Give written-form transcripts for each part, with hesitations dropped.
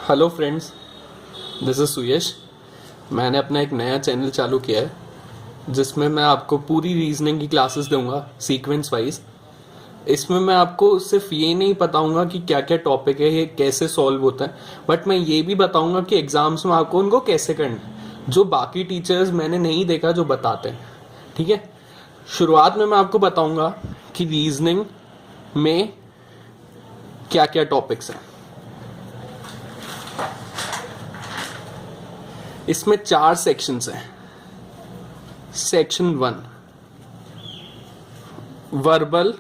Hello friends, this is सुयश। मैंने अपना एक नया चैनल चालू किया है जिसमें मैं आपको पूरी रीजनिंग की क्लासेस दूंगा सीक्वेंस वाइज। इसमें मैं आपको सिर्फ ये नहीं बताऊंगा कि क्या क्या टॉपिक है, ये कैसे सॉल्व होता है, बट मैं ये भी बताऊंगा कि एग्जाम्स में आपको उनको कैसे करना है, जो बाकी टीचर्स मैंने नहीं देखा जो बताते हैं। ठीक है, शुरुआत में मैं आपको बताऊंगा कि रीजनिंग में क्या क्या टॉपिक्स हैं। इसमें 4 सेक्शंस हैं। Section 1 verbal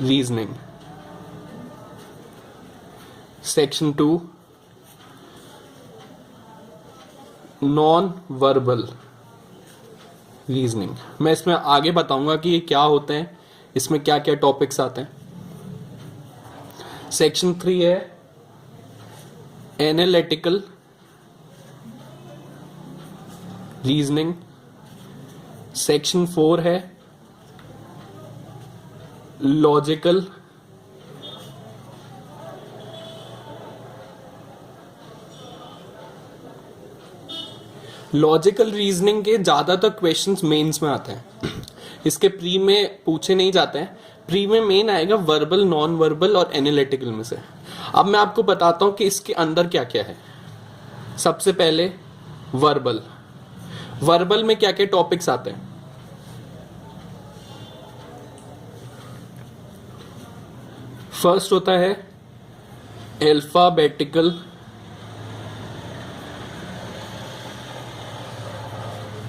reasoning, section 2 non verbal reasoning. मैं इसमें आगे बताऊंगा कि ये क्या होते हैं, इसमें क्या क्या टॉपिक्स आते हैं। सेक्शन 3 है एनालिटिकल रीजनिंग। सेक्शन 4 है लॉजिकल रीजनिंग के ज्यादातर क्वेश्चंस मेंस में आते हैं। इसके प्री में पूछे नहीं जाते हैं। प्री में मेन आएगा वर्बल, नॉन वर्बल और एनालिटिकल में से। अब मैं आपको बताता हूं कि इसके अंदर क्या क्या है। सबसे पहले वर्बल में क्या क्या टॉपिक्स आते हैं। फर्स्ट होता है अल्फाबेटिकल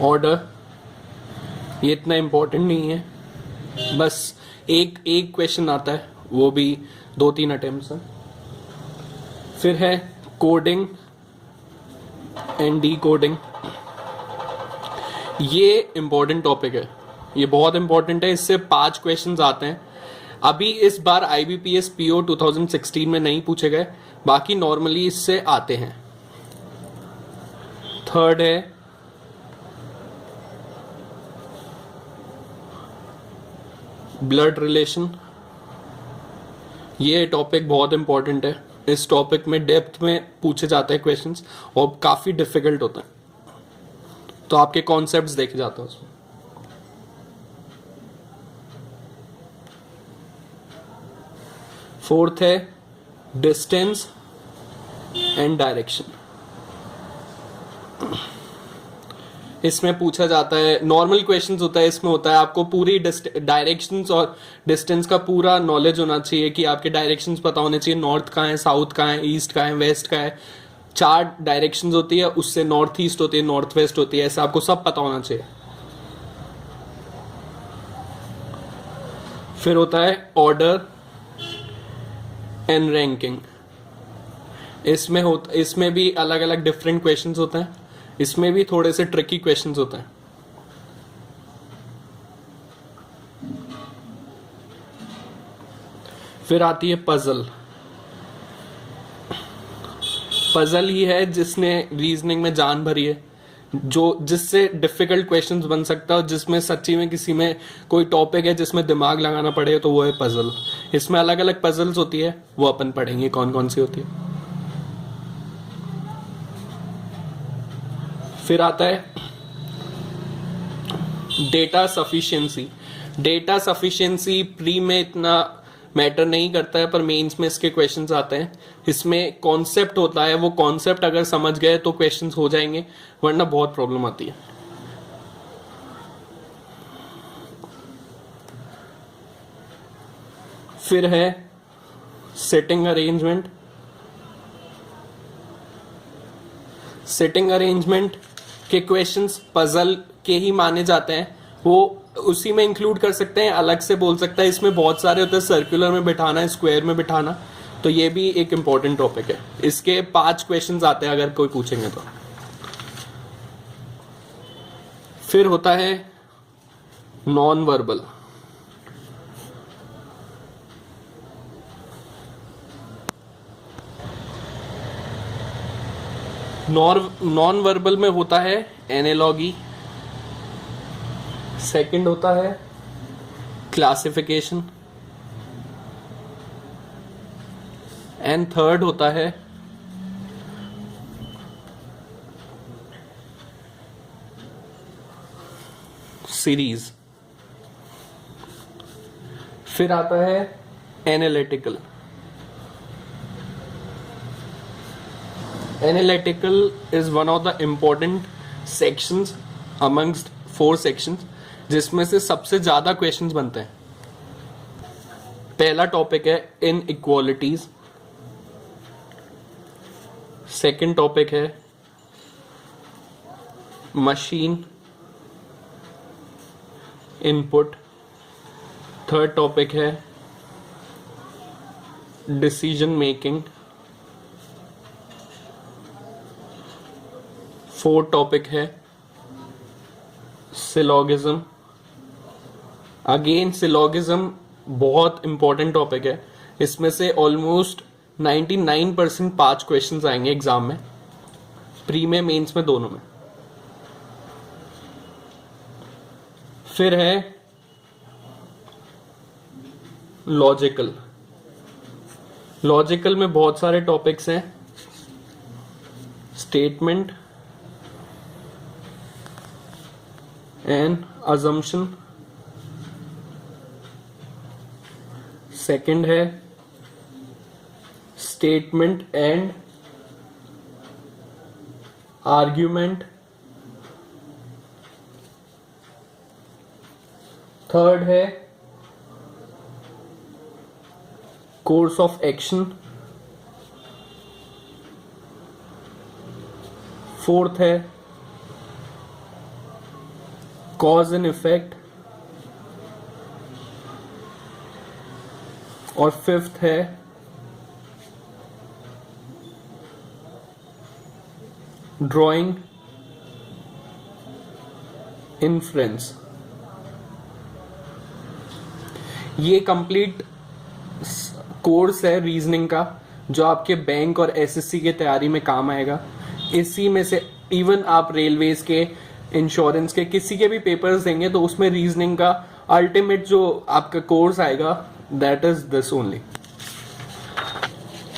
ऑर्डर। ये इतना इंपॉर्टेंट नहीं है, बस एक क्वेश्चन आता है, वो भी 2-3 अटेम्प्ट्स हैं। फिर है कोडिंग एंड डी कोडिंग। ये इंपॉर्टेंट टॉपिक है, ये बहुत इंपॉर्टेंट है। इससे 5 क्वेश्चंस आते हैं। अभी इस बार IBPS PO 2016 में नहीं पूछे गए, बाकी नॉर्मली इससे आते हैं। थर्ड है ब्लड रिलेशन। ये टॉपिक बहुत इंपॉर्टेंट है। इस टॉपिक में डेप्थ में पूछे जाते हैं क्वेश्चंस और काफी डिफिकल्ट होता है, तो आपके कॉन्सेप्ट्स देखे जाते हैं उसमें। फोर्थ है डिस्टेंस एंड डायरेक्शन। इसमें पूछा जाता है, नॉर्मल क्वेश्चंस होता है, इसमें होता है आपको पूरी डायरेक्शंस और डिस्टेंस का पूरा नॉलेज होना चाहिए कि आपके डायरेक्शंस पता होने चाहिए। नॉर्थ कहाँ है, साउथ कहाँ है, ईस्ट कहाँ है, वेस्ट कहाँ है। 4 डायरेक्शंस होती है, उससे नॉर्थ ईस्ट होती है, नॉर्थ वेस्ट होती है, ऐसा आपको सब पता होना चाहिए। फिर होता है ऑर्डर एंड रैंकिंग। इसमें भी अलग अलग डिफरेंट क्वेश्चंस होते हैं। इसमें भी थोड़े से ट्रिकी क्वेश्चंस होते हैं। फिर आती है पजल ही है जिसने रीजनिंग में जान भरी है, जिससे डिफिकल्ट क्वेश्चंस बन सकता है और जिसमें सच्ची में किसी में कोई टॉपिक है जिसमें दिमाग लगाना पड़े, तो वो है पजल। इसमें अलग अलग पजल्स होती है, वो अपन पढ़ेंगे कौन कौन सी होती है। फिर आता है डेटा सफिशिएंसी। प्री में इतना मैटर नहीं करता है, पर मेंस में इसके क्वेश्चंस आते हैं। इसमें कॉन्सेप्ट होता है, वो कॉन्सेप्ट अगर समझ गए तो क्वेश्चंस हो जाएंगे, वरना बहुत प्रॉब्लम आती है। फिर है सिटिंग अरेंजमेंट के क्वेश्चंस पजल के ही माने जाते हैं, वो उसी में इंक्लूड कर सकते हैं, अलग से बोल सकता है। इसमें बहुत सारे होते हैं, सर्कुलर में बिठाना, स्क्वायर में बिठाना, तो ये भी एक इंपॉर्टेंट टॉपिक है। इसके 5 क्वेश्चंस आते हैं अगर कोई पूछेंगे तो। फिर होता है नॉन वर्बल। नॉन वर्बल में होता है एनालॉगी। सेकंड होता है क्लासिफिकेशन एंड थर्ड होता है सीरीज। फिर आता है analytical. Analytical is one of the important sections amongst 4 sections, जिसमें से सबसे ज्यादा क्वेश्चंस बनते हैं। पहला टॉपिक है इनइक्वालिटीज, सेकंड टॉपिक है मशीन इनपुट, थर्ड टॉपिक है डिसीजन मेकिंग, फोर्थ टॉपिक है सिलोगिज्म। अगेन सिलोगिज्म बहुत इंपॉर्टेंट टॉपिक है, इसमें से ऑलमोस्ट 99% 5 क्वेश्चंस आएंगे एग्जाम में, प्री में मेंस में दोनों में। फिर है लॉजिकल। लॉजिकल में बहुत सारे टॉपिक्स हैं, स्टेटमेंट एंड अजम्पशन, सेकंड है स्टेटमेंट एंड आर्ग्यूमेंट, थर्ड है कोर्स ऑफ एक्शन, फोर्थ है कॉज एंड इफेक्ट, और फिफ्थ है ड्राइंग इन्फ्रेंस। ये कंप्लीट कोर्स है रीजनिंग का, जो आपके बैंक और एसएससी के तैयारी में काम आएगा। इसी में से इवन आप रेलवेज के, इंश्योरेंस के, किसी के भी पेपर्स देंगे तो उसमें रीजनिंग का अल्टीमेट जो आपका कोर्स आएगा, दैट इज दिस ओनली।